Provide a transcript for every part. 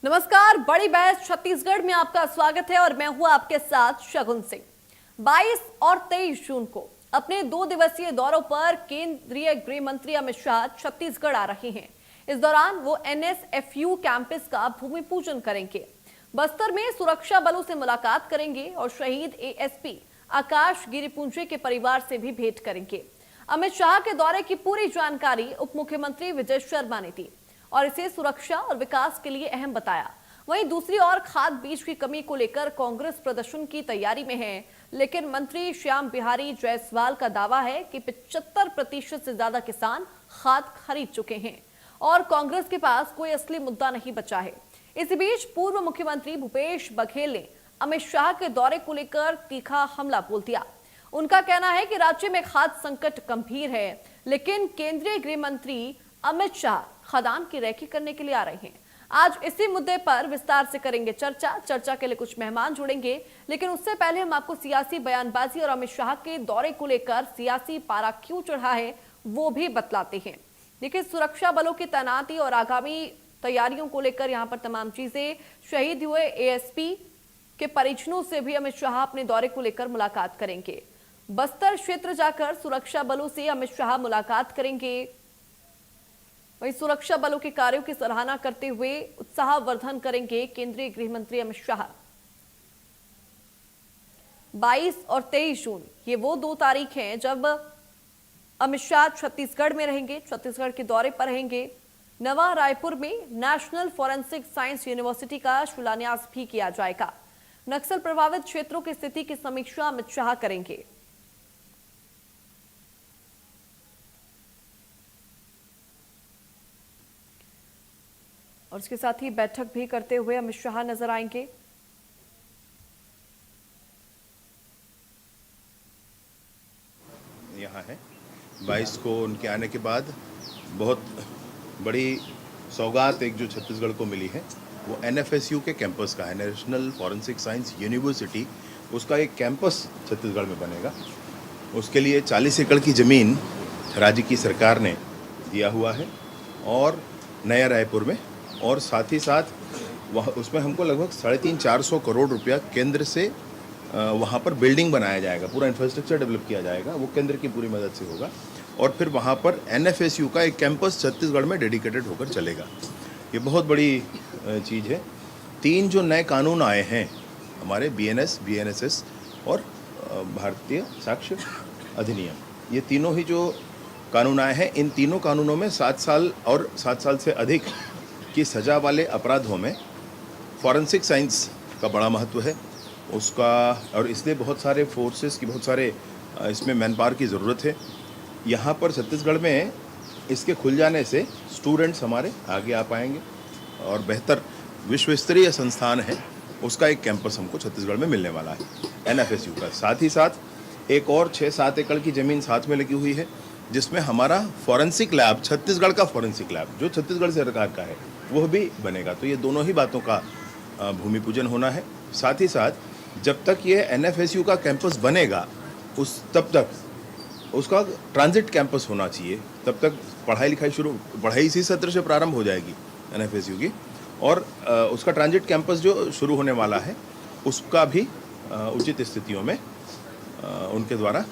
नमस्कार, बड़ी बहस छत्तीसगढ़ में आपका स्वागत है और मैं हूं आपके साथ शगुन सिंह। 22 और 23 जून को अपने 2 दिवसीय दौरों पर केंद्रीय गृह मंत्री अमित शाह छत्तीसगढ़ आ रहे हैं। इस दौरान वो एनएसएफयू कैंपस का भूमि पूजन करेंगे। बस्तर में सुरक्षा बलों से मुलाकात करेंगे और शहीद एएसपी आकाश गिरिपुंजे के परिवार से भी भेंट करेंगे। अमित शाह के दौरे की पूरी जानकारी उप मुख्यमंत्री विजय शर्मा ने दी और इसे सुरक्षा और विकास के लिए अहम बताया। वहीं दूसरी ओर खाद बीज की कमी को लेकर कांग्रेस प्रदर्शन की तैयारी में है, लेकिन मंत्री श्याम बिहारी जायसवाल का दावा है कि 75% से ज्यादा किसान खाद खरीद चुके हैं और कांग्रेस के पास कोई असली मुद्दा नहीं बचा है। इसी बीच पूर्व मुख्यमंत्री भूपेश बघेल ने अमित शाह के दौरे को लेकर तीखा हमला बोल दिया। उनका कहना है कि राज्य में खाद संकट गंभीर है, लेकिन केंद्रीय गृह मंत्री अमित शाह खदान की रेकी करने के लिए आ रहे हैं। आज इसी मुद्दे पर विस्तार से करेंगे चर्चा के लिए कुछ मेहमान जुड़ेंगे, लेकिन उससे पहले हम आपको सियासी बयानबाजी और अमित शाह के दौरे को लेकर सियासी पारा क्यों चढ़ा है वो भी बतलाते हैं। देखिए, सुरक्षा बलों की तैनाती और आगामी तैयारियों को लेकर यहाँ पर तमाम चीजें, शहीद हुए एएसपी के परिजनों से भी अमित शाह अपने दौरे को लेकर मुलाकात करेंगे। बस्तर क्षेत्र जाकर सुरक्षा बलों से अमित शाह मुलाकात करेंगे। वहीं सुरक्षा बलों के कार्यों की सराहना करते हुए उत्साहवर्धन करेंगे केंद्रीय गृह मंत्री अमित शाह। 22 और 23 जून ये वो 2 तारीख हैं जब अमित शाह छत्तीसगढ़ में रहेंगे, छत्तीसगढ़ के दौरे पर रहेंगे। नवा रायपुर में नेशनल फॉरेंसिक साइंस यूनिवर्सिटी का शिलान्यास भी किया जाएगा। नक्सल प्रभावित क्षेत्रों की स्थिति की समीक्षा अमित शाह करेंगे। और उसके साथ ही बैठक भी करते हुए अमित शाह नजर आएंगे। यहाँ है 22 को उनके आने के बाद बहुत बड़ी सौगात एक जो छत्तीसगढ़ को मिली है वो एनएफएसयू के कैंपस का है, नेशनल फॉरेंसिक साइंस यूनिवर्सिटी। उसका एक कैंपस छत्तीसगढ़ में बनेगा। उसके लिए 40 एकड़ की ज़मीन राज्य की सरकार ने दिया हुआ है और नया रायपुर में, और साथ ही साथ वह उसमें हमको लगभग 350-400 करोड़ रुपया केंद्र से वहाँ पर बिल्डिंग बनाया जाएगा, पूरा इंफ्रास्ट्रक्चर डेवलप किया जाएगा, वो केंद्र की पूरी मदद से होगा। और फिर वहाँ पर एनएफएसयू का एक कैंपस छत्तीसगढ़ में डेडिकेटेड होकर चलेगा। ये बहुत बड़ी चीज़ है। 3 जो नए कानून आए हैं हमारे, बीएनएस, बीएनएसएस और भारतीय साक्ष्य अधिनियम, ये तीनों ही जो कानून आए हैं, इन तीनों कानूनों में 7 साल और 7 साल से अधिक की सज़ा वाले अपराधों में फॉरेंसिक साइंस का बड़ा महत्व है उसका, और इसलिए बहुत सारे फोर्सेस की, बहुत सारे इसमें मैन पावर की ज़रूरत है। यहाँ पर छत्तीसगढ़ में इसके खुल जाने से स्टूडेंट्स हमारे आगे आ पाएंगे और बेहतर विश्व स्तरीय संस्थान है उसका एक कैंपस हमको छत्तीसगढ़ में मिलने वाला है एनएफएसयू का। साथ ही साथ एक और 6-7 एकड़ की ज़मीन साथ में लगी हुई है जिसमें हमारा फॉरेंसिक लैब, छत्तीसगढ़ का फॉरेंसिक लैब जो छत्तीसगढ़ सरकार का है, वह भी बनेगा। तो ये दोनों ही बातों का भूमि पूजन होना है। साथ ही साथ जब तक ये एनएफएसयू का कैंपस बनेगा तब तक उसका ट्रांजिट कैंपस होना चाहिए। तब तक पढ़ाई इसी सत्र से प्रारंभ हो जाएगी एनएफएसयू की, और उसका ट्रांजिट कैंपस जो शुरू होने वाला है उसका भी उचित स्थितियों में उनके द्वारा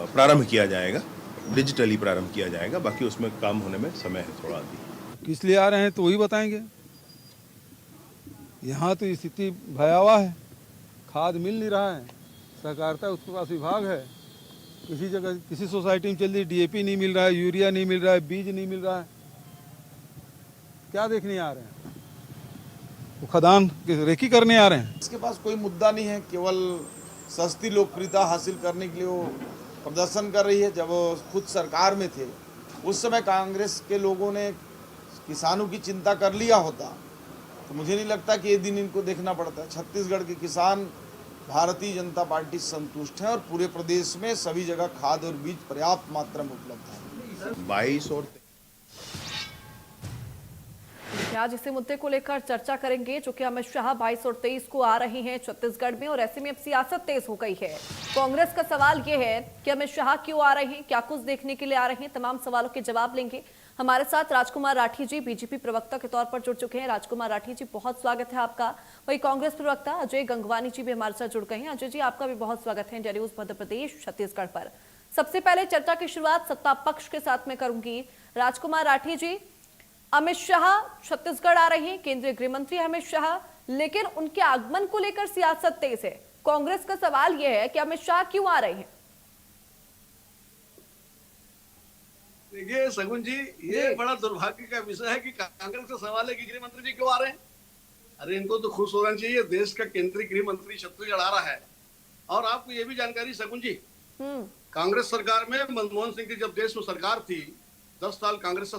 प्रारंभ किया जाएगा, डिजिटली प्रारंभ किया जाएगा। बाकी उसमें काम होने में समय है थोड़ा अभी। किस लिए आ रहे हैं तो वही बताएंगे। यहाँ तो स्थिति भयावह है, खाद मिल नहीं रहा है, सहकारिता उसके पास विभाग है, किसी जगह किसी सोसाइटी में चल रही डीएपी नहीं मिल रहा है, यूरिया नहीं मिल रहा है, बीज नहीं मिल रहा है। क्या देखने आ रहे हैं? वो खदान की रेकी करने आ रहे हैं। इसके पास कोई मुद्दा नहीं है, केवल सस्ती लोकप्रियता हासिल करने के लिए वो प्रदर्शन कर रही है। जब वो खुद सरकार में थे उस समय कांग्रेस के लोगों ने किसानों की चिंता कर लिया होता तो मुझे नहीं लगता कि ये दिन इनको देखना पड़ता है। छत्तीसगढ़ के किसान भारतीय जनता पार्टी से संतुष्ट हैं और पूरे प्रदेश में सभी जगह खाद और बीज पर्याप्त मात्रा में उपलब्ध है। 22 और आज इसी मुद्दे को लेकर चर्चा करेंगे, जो कि अमित शाह 22 और 23 को आ रहे हैं छत्तीसगढ़ में, और ऐसे में अब सियासत तेज हो गई है। कांग्रेस का सवाल यह है कि अमित शाह क्यों आ रहे हैं, क्या कुछ देखने के लिए आ रहे हैं। तमाम सवालों के जवाब लेंगे। हमारे साथ राजकुमार राठी जी बीजेपी प्रवक्ता के तौर पर जुड़ चुके हैं। राजकुमार राठी जी, बहुत स्वागत है आपका। वही कांग्रेस प्रवक्ता अजय गंगवानी जी भी हमारे साथ जुड़ गए हैं। अजय जी, आपका भी बहुत स्वागत है इंडिया न्यूज मध्य प्रदेश छत्तीसगढ़ पर। सबसे पहले चर्चा की शुरुआत सत्ता पक्ष के साथ में करूंगी। राजकुमार राठी जी, अमित शाह छत्तीसगढ़ आ रहे हैं, केंद्रीय गृह मंत्री अमित शाह, लेकिन उनके आगमन को लेकर सियासत तेज है। कांग्रेस का सवाल यह है कि अमित शाह क्यों आ रहे हैं। देखिए सगुन जी, ये बड़ा दुर्भाग्य का विषय है कि कांग्रेस का सवाल है कि गृह मंत्री जी क्यों आ रहे हैं। अरे इनको तो खुश होना चाहिए, देश का केंद्रीय गृह मंत्री छत्तीसगढ़ आ रहा है। और आपको ये भी जानकारी सगुन जी, कांग्रेस सरकार में मनमोहन सिंह की जब देश में सरकार थी, 10 साल कांग्रेस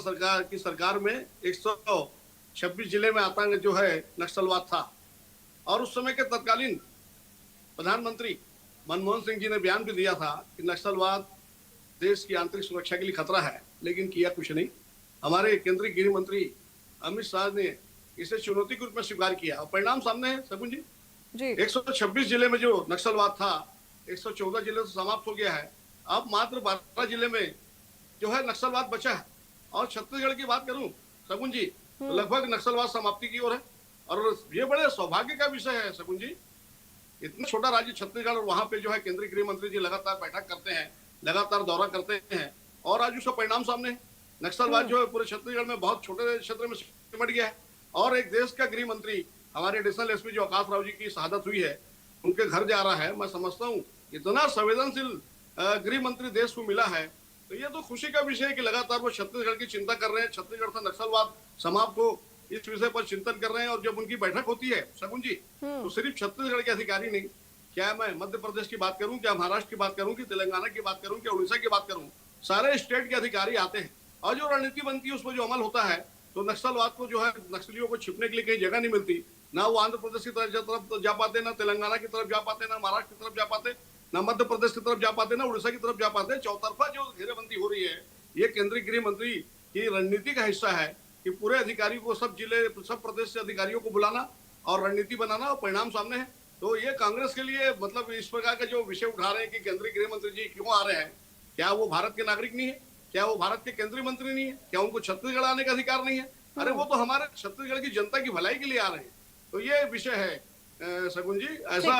की सरकार में 126 जिले में आतंक जो है नक्सलवाद था। और उस समय के तत्कालीन प्रधानमंत्री मनमोहन सिंह जी ने बयान भी दिया था कि नक्सलवाद देश की आंतरिक सुरक्षा के लिए खतरा है, लेकिन किया कुछ नहीं। हमारे केंद्रीय गृह मंत्री अमित शाह ने इसे चुनौती के रूप में स्वीकार किया और परिणाम सामने है सगुन जी। 126 जिले में जो नक्सलवाद था 114 जिले से समाप्त हो गया है। अब मात्र 12 जिले में जो है नक्सलवाद बचा है। और छत्तीसगढ़ की बात करूं सगुन जी, तो लगभग नक्सलवाद समाप्ति की ओर है। और ये बड़े सौभाग्य का विषय है सगुन जी, इतना छोटा राज्य छत्तीसगढ़ और वहां पे जो है केंद्रीय गृह मंत्री जी लगातार बैठक करते हैं, लगातार दौरा करते हैं, और आज उसका परिणाम सामने है। नक्सलवाद जो है पूरे छत्तीसगढ़ में बहुत छोटे क्षेत्र में सिमट गया है। और एक देश का गृह मंत्री, हमारे एडिशनल एसपी जो आकाश राव जी की शहादत हुई है, उनके घर जा रहा है। मैं समझता हूँ इतना संवेदनशील गृह मंत्री देश को मिला है, तो ये तो खुशी का विषय है कि लगातार वो छत्तीसगढ़ की चिंता कर रहे हैं, छत्तीसगढ़ से नक्सलवाद समाप्त हो इस विषय पर चिंतन कर रहे हैं। और जब उनकी बैठक होती है सगुन जी, तो सिर्फ छत्तीसगढ़ के अधिकारी नहीं, क्या मैं मध्य प्रदेश की बात करूं, क्या महाराष्ट्र की बात करूं, कि तेलंगाना की बात करूं, क्या उड़ीसा की बात करूं, सारे स्टेट के अधिकारी आते हैं। और जो रणनीति बनती है उस पर जो अमल होता है, तो नक्सलवाद को जो है नक्सलियों को छिपने के लिए कहीं जगह नहीं मिलती। ना वो आंध्र प्रदेश की तरफ जा पाते, ना तेलंगाना की तरफ जा पाते, ना महाराष्ट्र की तरफ जा पाते, ना मध्य प्रदेश की तरफ जा पाते, ना उड़ीसा की तरफ जा पाते। चौतरफा जो घेरेबंदी हो रही है, ये केंद्रीय गृह मंत्री की रणनीति का हिस्सा है कि पूरे अधिकारी को, सब जिले सब प्रदेश से अधिकारियों को बुलाना और रणनीति बनाना, और परिणाम सामने है। तो ये कांग्रेस के लिए मतलब इस प्रकार का जो विषय उठा रहे हैं कि केंद्रीय गृह मंत्री जी क्यों आ रहे हैं, क्या वो भारत के नागरिक नहीं है, क्या वो भारत के केंद्रीय मंत्री नहीं है, क्या उनको छत्तीसगढ़ आने का अधिकार नहीं है। अरे वो तो हमारे छत्तीसगढ़ की जनता की भलाई के लिए आ रहे हैं। तो ये विषय है सगुन जी, ऐसा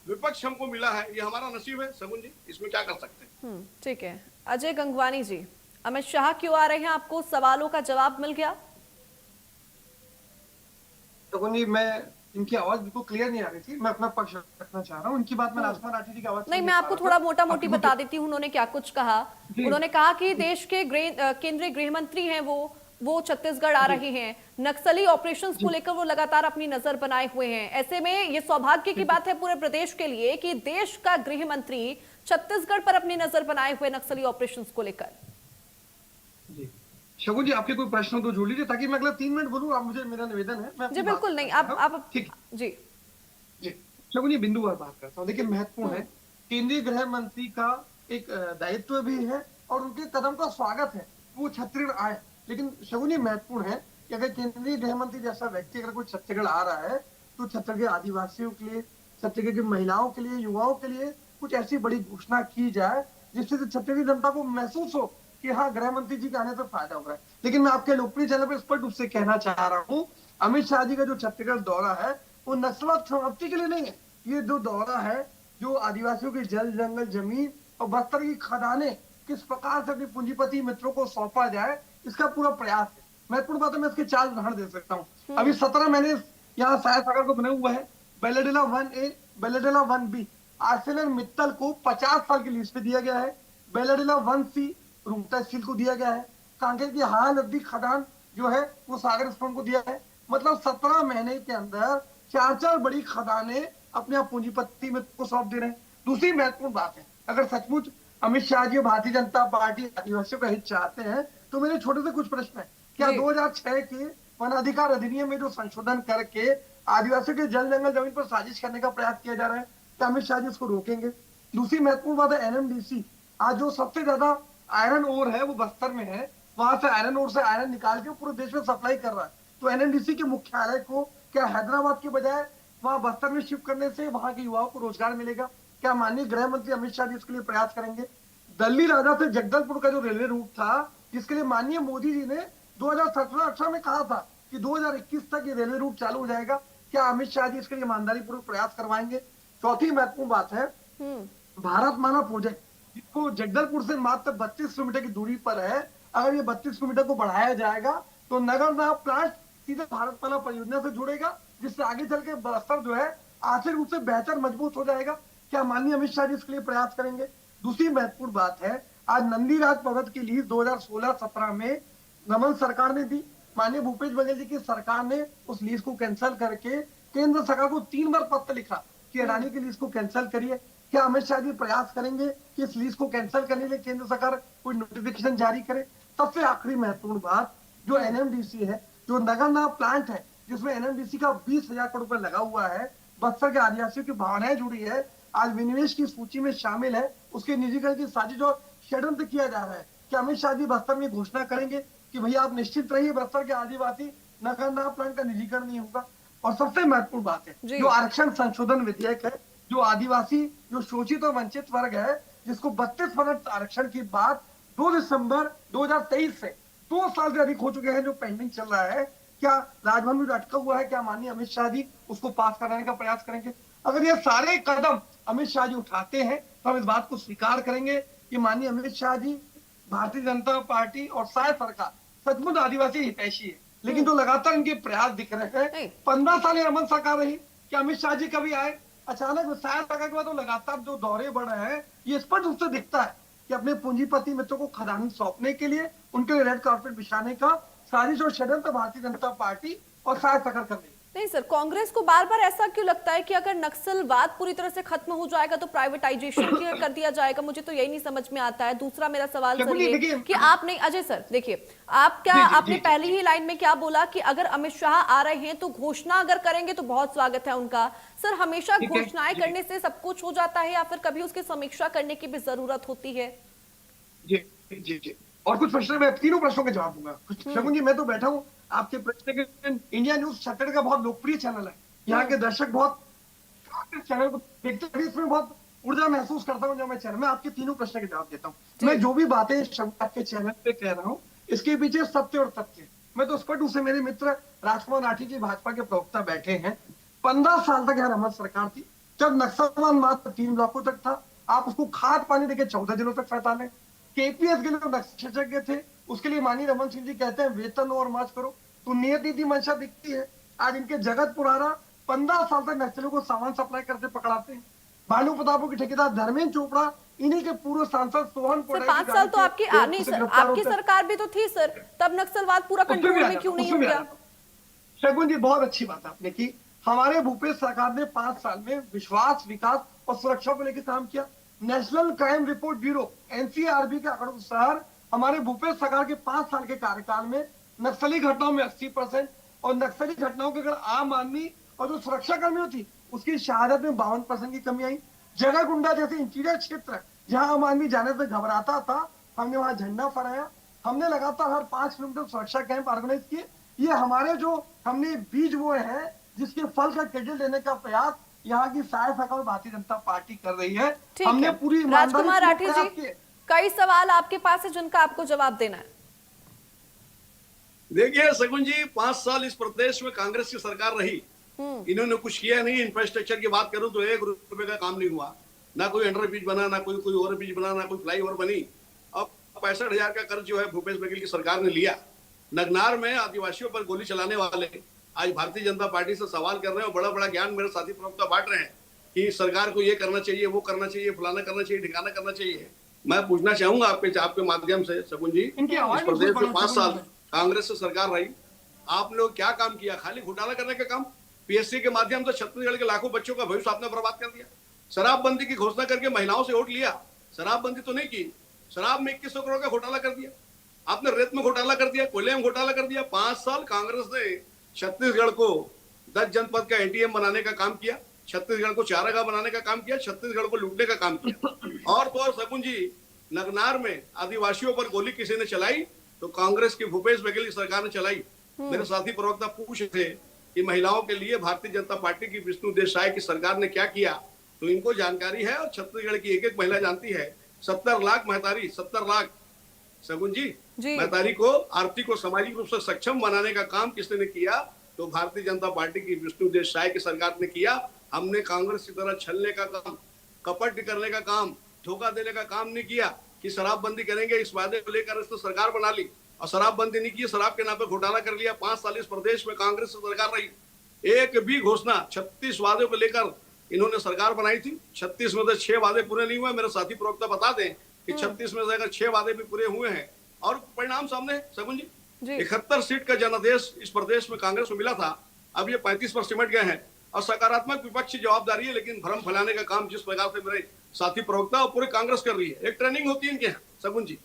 विपक्ष हमको मिला है, ये हमारा नसीब है सगुन जी, इसमें क्या कर सकते हैं। ठीक है। अजय गंगवानी जी, अमित शाह क्यों आ रहे हैं, आपको सवालों का जवाब मिल गया। सगुन जी, मैं इनकी आवाज बिल्कुल क्लियर नहीं आ रही थी, मैं अपना पक्ष रखना चाह रहा हूँ। उनकी बात में राजकुमार राठी जी की आवाज नहीं, मैं आपको थोड़ा मोटा मोटी बता देती हूँ उन्होंने क्या कुछ कहा। उन्होंने कहा कि देश के केंद्रीय गृह मंत्री हैं वो छत्तीसगढ़ आ रहे हैं, नक्सली ऑपरेशंस को लेकर वो लगातार अपनी नजर बनाए हुए हैं। ऐसे में ये सौभाग्य की बात है पूरे प्रदेश के लिए कि देश का गृह मंत्री छत्तीसगढ़ पर अपनी नजर बनाए हुए नक्सली ऑपरेशंस को लेकर। शगुन जी, आपके कोई प्रश्न हो तो जोड़ लीजिए ताकि मैं अगले 3 मिनट बोलूँ। आप मुझे, मेरा निवेदन है। जी बिल्कुल, नहीं आप ठीक जी जी। शगुन जी, बिंदु पर बात करता हूँ। देखिए महत्वपूर्ण है, केंद्रीय गृह मंत्री का एक दायित्व भी है और उनके कदम का स्वागत है वो छत्तीसगढ़ आए। लेकिन शगुन जी, महत्वपूर्ण है कि अगर केंद्रीय गृह मंत्री जैसा व्यक्ति अगर कोई छत्तीसगढ़ आ रहा है, तो छत्तीसगढ़ के आदिवासियों के लिए, छत्तीसगढ़ की महिलाओं के लिए, युवाओं के लिए कुछ ऐसी बड़ी घोषणा की जाए जिससे छत्तीसगढ़ की जनता को महसूस हो कि हाँ, गृह मंत्री जी के आने से फायदा हो रहा है। लेकिन मैं आपके लोकप्रिय चैनल पर स्पष्ट रूप से कहना चाह रहा हूँ, अमित शाह जी का जो छत्तीसगढ़ दौरा है वो नक्सलवाद समाप्ति के लिए नहीं है। ये जो दौरा है, जो आदिवासियों की जल जंगल जमीन और बस्तर की खदानें किस प्रकार से अपने पूंजीपति मित्रों को सौंपा जाए, इसका पूरा प्रयास है। महत्वपूर्ण बात है, मैं इसके 4 उदाहरण दे सकता हूँ। अभी 17 महीने यहाँ साया सागर को बने हुआ है। बेलेडेला 1A, बेलेडेला 1B आर्सेलर मित्तल को 50 साल की लीज पे दिया गया है। बेलेडेला 1C रूंगटा स्टील को दिया गया है। कांकेर की हाल नदी खदान जो है वो सागर स्टोन को दिया है। मतलब 17 महीने के अंदर 4 बड़ी खदानें अपने आप पूंजीपति में को सौंप दे रहे हैं। दूसरी महत्वपूर्ण बात है, अगर सचमुच अमित शाह जी भारतीय जनता पार्टी आदिवासियों का हित चाहते हैं, तो मेरे छोटे से कुछ प्रश्न है। क्या 2006 के वनाधिकार अधिनियम में जो संशोधन करके आदिवासियों के जल जंगल जमीन पर साजिश करने का प्रयास किया जा रहा है, क्या अमित शाह जी इसको रोकेंगे। दूसरी महत्वपूर्ण बात है NMDC, आज जो सबसे ज्यादा आयरन ओर है वो बस्तर में है, वहां से आयरन ओर से आयरन निकाल के पूरे देश में सप्लाई कर रहा है। तो NMDC के मुख्यालय को क्या हैदराबाद के बजाय वहां बस्तर में शिफ्ट करने से वहां के युवाओं को रोजगार मिलेगा। क्या माननीय गृह मंत्री अमित शाह जी इसके लिए प्रयास करेंगे? दिल्ली राजा से जगदलपुर का जो रेलवे रूट था, जिसके लिए माननीय मोदी जी ने 2017-18 में कहा था कि 2021 तक ये रेलवे रूट चालू हो जाएगा, क्या अमित शाह जी इसके लिए ईमानदारी पूर्वक प्रयास करवाएंगे? चौथी महत्वपूर्ण बात है भारत माला प्रोजेक्ट, जिसको जगदलपुर से मात्र 32 किलोमीटर की दूरी पर है। अगर ये 32 किलोमीटर को बढ़ाया जाएगा तो नगरनार प्लांट सीधे भारत माला परियोजना से जुड़ेगा, जिससे आगे चल के बस्तर जो है आर्थिक रूप से बेहतर मजबूत हो जाएगा। क्या माननीय अमित शाह जी इसके लिए प्रयास करेंगे? दूसरी महत्वपूर्ण बात है, आज नंदीराज पर्वत की लीज 2016-17 में रमन सरकार ने दी। माननीय भूपेश बघेल जी की सरकार ने उस लीज को कैंसिल करके केंद्र सरकार को 3 बार पत्र लिखा कि अडानी की लीज को कैंसिल करिए। क्या अमित शाह जी प्रयास करेंगे कि इस लीज को कैंसिल करने के लिए केंद्र सरकार कोई नोटिफिकेशन जारी करे? सबसे आखिरी महत्वपूर्ण बात, जो एनएमडीसी है, जो नगरनार प्लांट है, जिसमें एनएमडीसी का 20,000 करोड़ रुपए लगा हुआ है, बस्तर के आदिवासियों की भावनाएं जुड़ी है, आज विनिवेश की सूची में शामिल है, उसके निजीकरण की साजिश और षड्यंत्र किया जा रहा है। क्या अमित शाह जी बस्तर में घोषणा करेंगे कि भैया आप निश्चित रहिए, बस्तर के आदिवासी नगरनार प्लांट का निजीकरण नहीं होगा? और सबसे महत्वपूर्ण बात है, जो आरक्षण संशोधन विधेयक है, जो आदिवासी, जो शोषित और वंचित वर्ग है, जिसको 32% आरक्षण की बात 2 दिसंबर 2023 से 2 साल से अधिक हो चुके हैं जो पेंडिंग चल रहा है, क्या राजभवन में अटका हुआ है? क्या माननीय अमित शाह जी उसको पास कराने का प्रयास करेंगे? अगर ये सारे कदम अमित शाह जी उठाते हैं तो हम इस बात को स्वीकार करेंगे कि माननीय अमित शाह जी, भारतीय जनता पार्टी और शायद सरकार सचमुच आदिवासी हितैषी है। लेकिन जो लगातार इनके प्रयास दिख रहे हैं, 15 साल रमन सरकार रही, कि अमित शाह जी कभी आए? अचानक शायद सरकार के बाद तो लगातार जो दौरे बढ़ रहे हैं, ये स्पष्ट रूप से दिखता है कि अपने पूंजीपति मित्रों को खदान सौंपने के लिए उनके लिए रेड कार्पेट बिछाने का साजिश और षड्यंत्र भारतीय जनता पार्टी और शायद सरकार कर रही है। नहीं सर, कांग्रेस को बार बार ऐसा क्यों लगता है कि अगर नक्सलवाद पूरी तरह से खत्म हो जाएगा तो प्राइवेटाइजेशन कर दिया जाएगा? मुझे तो यही नहीं समझ में आता है। दूसरा मेरा सवाल सर ये कि आप नहीं, अजय सर देखिए, आप क्या आपने पहली ही लाइन में क्या बोला कि अगर अमित शाह आ रहे हैं तो घोषणा अगर करेंगे तो बहुत स्वागत है उनका। सर, हमेशा घोषणाएं करने से सब कुछ हो जाता है या फिर कभी उसकी समीक्षा करने की भी जरूरत होती है? जी जी जी, और कुछ प्रश्न, मैं तीनों प्रश्नों के जवाब दूंगा। शगुन जी, मैं तो बैठा हूँ आपके प्रश्न के, इंडिया न्यूज छत्तीसगढ़ का बहुत लोकप्रिय चैनल है, यहाँ के दर्शक बहुत चैनल को देखते हैं, इसमें बहुत ऊर्जा महसूस करता हूँ जब मैं चैनल में आपके तीनों प्रश्न के जवाब देता हूँ। मैं जो भी बातें आपके चैनल पे कह रहा हूँ, इसके पीछे सत्य और तथ्य। मैं तो स्पष्ट रूप से, मेरे मित्र राजकुमार राठी जी भाजपा के प्रवक्ता बैठे हैं, 15 साल तक यहाँ रमन सरकार थी, जब नक्सलवाद मात्र 3 ब्लॉकों तक था, आप उसको खाद पानी देके 14 जिलों तक फैला लें। केपीएस के लिए नक्सलवादी थे, उसके लिए माननीय रमन सिंह जी कहते हैं वेतन और मार्च करो, तो नियति थी, मंशा दिखती है। आज इनके जगत पुराना 15 साल तक नक्सलियों को सामान सप्लाई करते पकड़ाते हैं। भानु प्रतापों के ठेकेदार धर्मेंद्र चोपड़ा, इन्हीं के पूर्व सांसद सोहन सर, 5 साल तो आपकी नहीं सर, आपकी सरकार भी तो थी सर, तब नक्सलवाद पूरा कंट्रोल में क्यों नहीं हो गया? शगुन जी, बहुत अच्छी बात आपने की। हमारे भूपेश सरकार ने 5 साल में विश्वास, विकास और सुरक्षा को लेकर काम किया। National crime report bureau NCRB के आंकड़ों अनुसार हमारे भूपेश सरकार के 5 साल के कार्यकाल में नक्सली घटनाओं में 80% और नक्सली घटनाओं के अगर आम आदमी और जो सुरक्षा कर्मियों थी उसकी शहादत में 52% की कमी आई। जगह गुंडा जैसे इंटीरियर क्षेत्र जहां आम आदमी जाने से घबराता था, हमने वहां झंडा फहराया। हमने लगातार हर 5 किलोमीटर सुरक्षा कैंप ऑर्गेनाइज किए। ये हमारे जो हमने बीज बोए हैं, जिसके फल का क्रेडिट लेने का प्रयास यहाँ की सहायक सरकार भारतीय जनता पार्टी कर रही है। हमने पूरी राजकुमार राठी जी, कई सवाल आपके पास है जिनका आपको जवाब देना है। देखिए सगुन जी, 5 साल इस प्रदेश में कांग्रेस की सरकार रही, इन्होंने कुछ किया नहीं। इंफ्रास्ट्रक्चर की बात करूं तो 1 रुपए का काम नहीं हुआ, ना कोई अंडर ब्रिज बना, ना कोई ओवर ब्रिज बना, ना कोई फ्लाईओवर बनी। अब 65,000 का कर्ज जो है भूपेश बघेल की सरकार ने लिया। नगनार में आदिवासियों पर गोली चलाने वाले आज भारतीय जनता पार्टी से सवाल कर रहे हैं और बड़ा बड़ा ज्ञान मेरे साथी प्रवक्ता बांट रहे हैं कि सरकार को ये करना चाहिए, वो करना चाहिए, फलाना करना चाहिए, ठिकाना करना चाहिए। मैं पूछना चाहूंगा आपके माध्यम से सगुन जी, इस प्रदेश में 5 साल कांग्रेस से सरकार रही, आप लोग क्या काम किया? खाली घोटाला करने का काम। पीएससी के माध्यम से छत्तीसगढ़ के लाखों बच्चों का भविष्य आपने बर्बाद कर दिया। शराबबंदी की घोषणा करके महिलाओं से वोट लिया, शराबबंदी तो नहीं की। शराब में 2100 करोड़ का घोटाला कर दिया आपने, रेत में घोटाला कर दिया, कोयले में घोटाला कर दिया। 5 साल कांग्रेस ने छत्तीसगढ़ को 10 जनपद का एटीएम बनाने का काम किया, छत्तीसगढ़ को चारागाह बनाने का काम किया, छत्तीसगढ़ को लूटने का काम किया। और तो और सगुन जी, नगनार में आदिवासियों पर गोली किसी ने चलाई तो कांग्रेस की भूपेश बघेल की सरकार ने चलाई। मेरे साथी प्रवक्ता पूछ रहे थे कि महिलाओं के लिए भारतीय जनता पार्टी की विष्णु देव साय की सरकार ने क्या किया। तो इनको जानकारी है और छत्तीसगढ़ की एक एक महिला जानती है। 70 लाख महतारी, 70 लाख शगुन जी महतारी को आर्थिक और सामाजिक रूप से सक्षम बनाने का काम किसने ने किया? तो भारतीय जनता पार्टी की विष्णुदेव साय की सरकार ने किया। हमने कांग्रेस की तरह छलने का काम, कपट करने का काम, धोखा देने का काम नहीं किया कि शराबबंदी करेंगे, इस वादे को लेकर इसने सरकार बना ली और शराबबंदी नहीं की, शराब के नाम पे घोटाला कर लिया। 5 साल इस प्रदेश में कांग्रेस की सरकार रही, एक भी घोषणा 36 वादों को लेकर इन्होंने सरकार बनाई थी। 36 में से 6 वादे पूरे नहीं हुए। मेरे साथी प्रवक्ता बता दें कि 36 में से अगर 6 वादे भी पूरे हुए हैं और परिणाम सामने है शगुन जी। 71 सीट का जनादेश इस प्रदेश में कांग्रेस को मिला था, अब ये 35 पर सिमट गए हैं और सकारात्मक विपक्ष की जवाबदारी है। लेकिन भ्रम फैलाने का काम जिस प्रकार से मेरे साथी प्रवक्ता और पूरे कांग्रेस कर रही है, एक ट्रेनिंग होती है इनके यहाँ शगुन जी,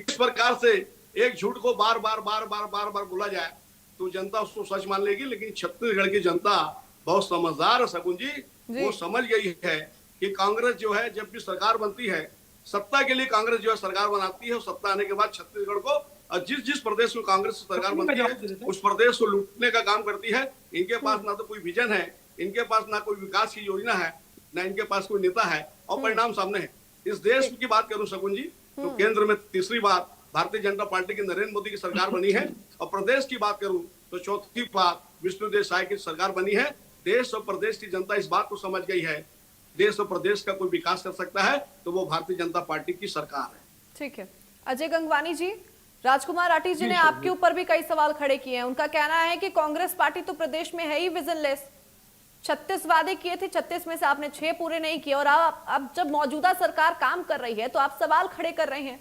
इस प्रकार से एक झूठ को बार बार बोला जाए तो जनता उसको सच मान लेगी। लेकिन छत्तीसगढ़ की जनता बहुत समझदार है शगुन जी, वो समझ गई है कि कांग्रेस जो है जब भी सरकार बनती है, सत्ता के लिए कांग्रेस जो है सरकार बनाती है और सत्ता आने के बाद छत्तीसगढ़ को और जिस प्रदेश में कांग्रेस सरकार बनती है उस प्रदेश को लूटने का काम करती है। इनके पास ना तो कोई विजन है, इनके पास ना कोई विकास की योजना है, ना इनके पास कोई नेता है और परिणाम सामने है। इस देश की बात करूं शगुन जी तो केंद्र में तीसरी बार भारतीय जनता पार्टी की नरेंद्र मोदी की सरकार बनी है और प्रदेश की बात करूं तो चौथी बार विष्णुदेव साय की सरकार बनी है। देश और प्रदेश की जनता इस बात को समझ गई है, देश और प्रदेश का कोई विकास कर सकता है तो वो भारतीय जनता पार्टी की सरकार है। ठीक है अजय गंगवानी जी, राजकुमार राठी जी ने आपके ऊपर भी कई सवाल खड़े किए हैं। उनका कहना है कि कांग्रेस पार्टी तो प्रदेश में है ही विजनलेस, 36 वादे किए थे, 36 में से आपने 6 पूरे नहीं किए और अब जब मौजूदा सरकार काम कर रही है तो आप सवाल खड़े कर रहे हैं।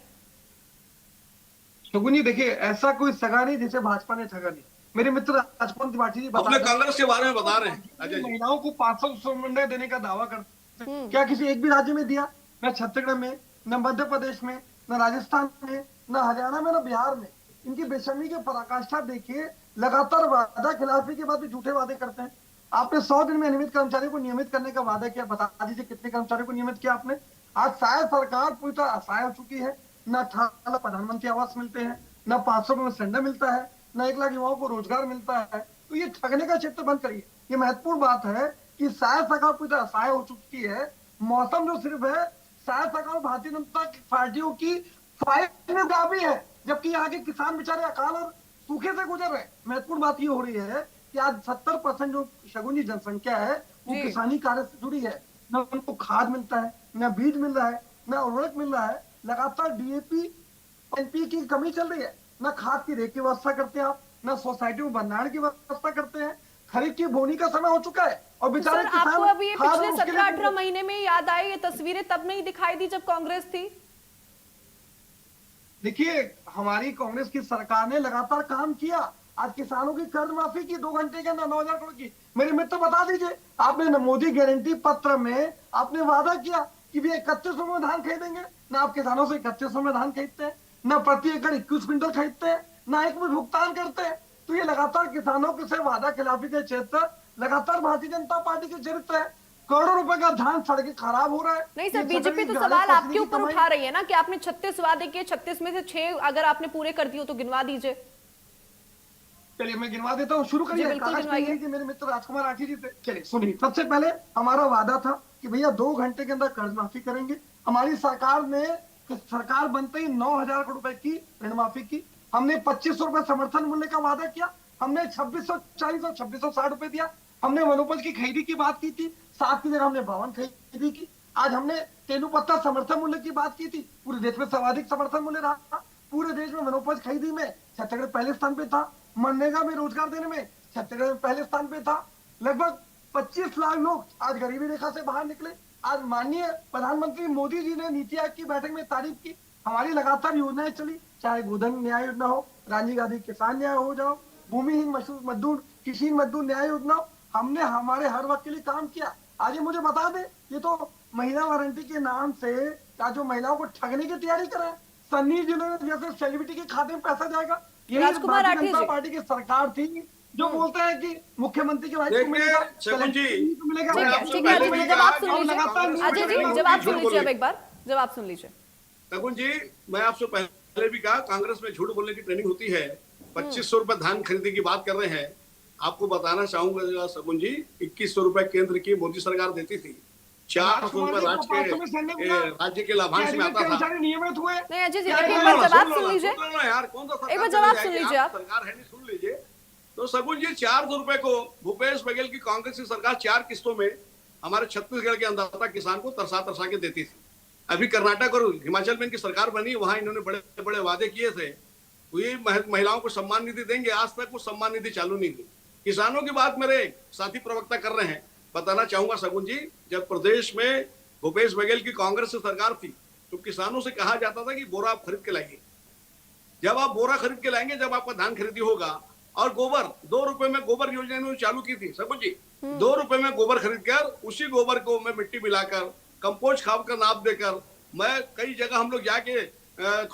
शगुनी देखिए, ऐसा कोई सगा नहीं जिसे भाजपा ने ठगा नहीं। मेरे मित्र राजकुमार त्रिपाठी जी अपने कांग्रेस के बारे में बता रहे हैं, महिलाओं को 500 समन्वय देने का दावा करते हैं, क्या किसी एक भी राज्य में दिया? न छत्तीसगढ़ में, न मध्य प्रदेश में, न राजस्थान में, न हरियाणा में, न बिहार में। इनकी बेशर्मी के पराकाष्ठा देखिए, लगातार वादा खिलाफी के बाद भी झूठे वादे करते हैं। आपने 100 दिन में नियमित कर्मचारियों को नियमित करने का वादा किया, बता दीजिए कितने कर्मचारियों को नियमित किया आपने? आज शायद सरकार पूरी तरह असहाय हो चुकी है, न 18 लाख प्रधानमंत्री आवास मिलते हैं, न 500 में सिलेंडर मिलता है, न 1 लाख युवाओं को रोजगार मिलता है। तो ये ठगने का चित्र बंद करिए। ये महत्वपूर्ण बात है कि शायद सरकार पूरी तरह असहाय हो चुकी है। मौसम जो सिर्फ है शायद सरकार भारतीय जनता पार्टियों की फाइट में काफी है, जबकि यहाँ के किसान बेचारे अकाल और सूखे से गुजर रहे हैं। महत्वपूर्ण बात ये हो रही है कि आज 70% जो शगुनी जनसंख्या है वो किसानी कार्य से जुड़ी है। न उनको खाद मिलता है, न बीज मिल रहा है, न उर्वरक मिल रहा है। लगातार डीएपी एनपी की कमी चल रही है। न खाद की रेख की व्यवस्था करते हैं आप, न सोसाइटी में भंडारण की व्यवस्था करते हैं। खरीफ की बोनी का समय हो चुका है और बेचारे किसान आपको अभी ये पिछले 17-18 महीने में याद आई ये तस्वीरें तब नहीं दिखाई दी जब कांग्रेस थी? देखिए, हमारी कांग्रेस की सरकार ने लगातार काम किया। आज किसानों की कर्ज माफी की 2 घंटे के अंदर 9,000 करोड़ की। मेरे मित्र बता दीजिए, आपने मोदी गारंटी पत्र में आपने वादा किया कि भी 3100 में धान खरीदेंगे। ना आप किसानों से 3100 में धान खरीदते हैं, ना प्रति एकड़ 21 क्विंटल खरीदते हैं, ना एक भी भुगतान करते हैं। तो ये लगातार किसानों के से वादा खिलाफी के क्षेत्र लगातार भारतीय जनता पार्टी के चरित्र है। करोड़ों रुपए का धान सड़कें खराब हो रहा है। नहीं सर, बीजेपी तो सवाल आपके ऊपर उठा रही है ना कि आपने 36 वादे किए, 36 में से 6 अगर आपने पूरे कर दिए तो गिनवा दीजिए। चलिए मैं गिनवा देता हूँ, शुरू करिए। मेरे मित्र राजकुमार राठी जी से चलिए सुनिए। सबसे पहले हमारा वादा था कि भैया 2 घंटे के अंदर कर्ज माफी करेंगे। हमारी सरकार ने सरकार बनते ही 9,000 करोड़ रुपए की ऋण माफी की। हमने 2500 रुपए समर्थन मूल्य का वादा किया। हमने 2640 और 2660 रुपए दिया। हमने वनोपज की खरीदी की बात की थी, 7 की जगह हमने 52 खरीदी की। आज हमने तेंदुपत्ता समर्थन मूल्य की बात की थी, पूरे देश में सर्वाधिक समर्थन मूल्य रहा। पूरे देश में वनोपज खरीदी में छत्तीसगढ़ पहले स्थान पे था। मनरेगा में रोजगार देने में छत्तीसगढ़ पहले स्थान पे था। लगभग 25 लाख लोग आज गरीबी रेखा से बाहर निकले। आज माननीय प्रधानमंत्री मोदी जी ने नीति आयोग की बैठक में तारीफ की। हमारी लगातार योजनाएं चली, चाहे गोधन न्याय योजना हो, राजीव गांधी किसान न्याय हो जाओ, भूमिहीन मजदूर कृषि मजदूर न्याय योजना हो, हमने हमारे हर वक्त के लिए काम किया। आज ये मुझे बता दे, ये तो महिला वारंटी के नाम से जो महिलाओं को ठगने की तैयारी कर रहे हैं। सन्नी जिन्होंने जैसे सेलिब्रिटी के खाते में पैसा जाएगा। ये भारतीय जनता पार्टी की सरकार थी जो बोलते हैं कि मुख्यमंत्री के वाइफ को मिलेगा, मिलेगा। जब आप सुन लीजिए अजय जी, जब आप सुन लीजिए अब एक बार जब आप सुन लीजिए। शगुन जी, मैं आपसे पहले भी कहा कांग्रेस में झूठ बोलने की ट्रेनिंग होती है। 2500 रुपए धान खरीदने की बात कर रहे हैं। आपको बताना चाहूंगा शगुन जी, 2100 रुपए केंद्र की मोदी सरकार देती थी राज्य के लाभांश में आता था। कर्मचारी नियमित हुए। नहीं अजय जी क्या देखिए, है? एक बार जवाब सुन लो लीजिए। ना यार, कौन सा सरकार एक बार जवाब है सुन कि लीजिए आप। सरकार है नहीं, सुन लीजिए। तो शगुन जी 400 रुपए को भूपेश बघेल की कांग्रेस की सरकार 4 किस्तों में हमारे छत्तीसगढ़ के अन्नदाता किसान को तरसा तरसा के देती थी। अभी कर्नाटक और हिमाचल में इनकी सरकार बनी, वहां इन्होंने बड़े बड़े वादे किए थे, ये महिलाओं को सम्मान निधि देंगे, आज तक वो सम्मान निधि चालू नहीं हुई। किसानों की बात मेरे साथी प्रवक्ता कर रहे हैं, बताना चाहूंगा शगुन जी, जब प्रदेश में भूपेश बघेल की कांग्रेस की सरकार थी तो किसानों से कहा जाता था कि बोरा आप खरीद के लाइए। जब आप बोरा खरीद के लाएंगे, जब आपका धान खरीदी होगा, और गोबर 2 रुपए में गोबर योजना इन्होंने चालू की थी शगुन जी। 2 रुपए में गोबर खरीद कर उसी गोबर को मैं मिट्टी मिलाकर कंपोस्ट खाद का नाप देकर, मैं कई जगह हम लोग जाके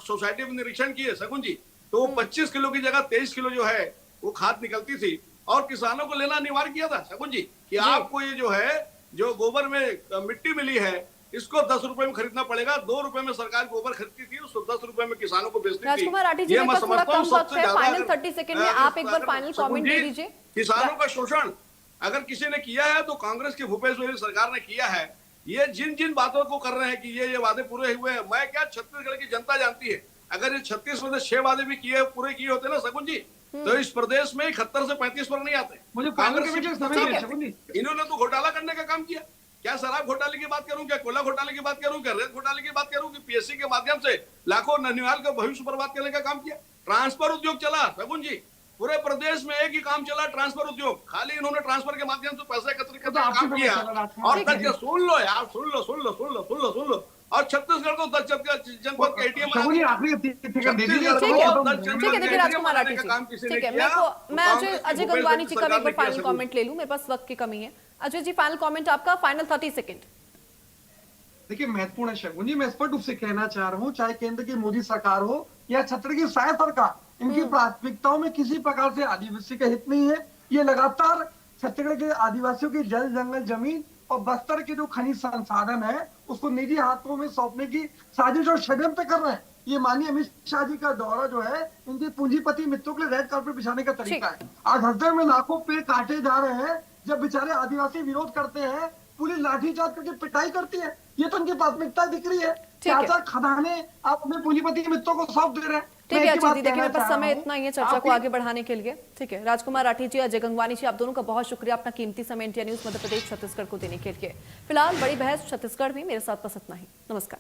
सोसाइटी में निरीक्षण किए शगुन जी, तो 25 किलो की जगह 23 किलो जो है वो खाद निकलती थी, और किसानों को लेना अनिवार्य किया था शगुन जी कि आपको ये जो है, जो गोबर में मिट्टी मिली है, इसको 10 रुपए में खरीदना पड़ेगा। 2 रुपए में सरकार गोबर खरीदती थी, उसको 10 रुपए में किसानों को बेचती थी। राजकुमार राठी जी, ये मेरे मैं पास थोड़ा समझता हूं कम वक्त सबसे है, ज्यादा फाइनल अगर- 30 सेकंड में आप एक बार फाइनल शगुन कमेंट जी, दे दीजिए। किसानों का शोषण अगर किसी ने किया है तो कांग्रेस की भूपेश बघेल सरकार ने किया है। ये जिन जिन बातों को कर रहे हैं कि ये वादे पूरे हुए हैं, मैं क्या, छत्तीसगढ़ की जनता जानती है। अगर ये 36 में से 6 वादे भी पूरे किए होते ना शगुन जी, तो इस प्रदेश में 71 से 35 पर नहीं आते। मुझे कांग्रेस कमेटी की- समय दीजिए, शगुन जी। इन्होंने तो घोटाला करने का काम किया। क्या शराब घोटाले की बात करूं, क्या कोयला घोटाले की बात करूं, क्या रेत घोटाले की बात करूं, कि पीएससी के माध्यम से लाखों ननिहाल का भविष्य बर्बाद करने का काम किया। ट्रांसफर उद्योग चला शगुन जी, पूरे प्रदेश में एक ही काम चला, ट्रांसफर उद्योग। खाली इन्होंने ट्रांसफर के माध्यम से पैसे एकत्रित करने का काम किया। और तक सुन लो यार, सुन लो। और छत्तीसगढ़ को 10 जनपद के एटीएम शगुन जी आखिरी टिकट दे दीजिए। ठीक है देखिए राजकुमार राठी जी, ठीक है, मैं अजय गंगवानी जी का भी एक बार फाइनल कमेंट ले लूं, मेरे पास वक्त की कमी है। अजय जी फाइनल कमेंट आपका, फाइनल 30 सेकंड। देखिए महत्वपूर्ण है शगुन जी, मैं स्पष्ट रूप से कहना चाह रहा हूँ, चाहे केंद्र की मोदी सरकार हो या छत्तीसगढ़ की साय सरकार, इनकी प्राथमिकताओं में किसी प्रकार से आदिवासी का हित नहीं है। ये लगातार छत्तीसगढ़ के आदिवासियों की जल जंगल जमीन और बस्तर के जो खनिज संसाधन है उसको निजी हाथों में सौंपने की साजिश और षड्यंत्र कर रहे हैं। ये माननीय अमित शाह जी का दौरा जो है, इनके पूंजीपति मित्रों के लिए रेड कार्पेट बिछाने का तरीका है। आज हसदेव में लाखों पेड़ काटे जा रहे हैं, जब बेचारे आदिवासी विरोध करते हैं, पुलिस लाठीचार्ज करके पिटाई करती है। ये तो उनकी प्राथमिकता दिख रही है। चाचा खदाने आप अपने पूंजीपति मित्रों को सौंप दे रहे हैं। ठीक है अजय जी, देखिए मेरे पास समय इतना ही है चर्चा को आगे बढ़ाने के लिए। ठीक है, राजकुमार राठी जी, अजय गंगवानी जी, आप दोनों का बहुत शुक्रिया अपना कीमती समय इंडिया न्यूज मध्य प्रदेश छत्तीसगढ़ को देने के लिए। फिलहाल बड़ी बहस छत्तीसगढ़ में मेरे साथ बस इतना ही। नमस्कार।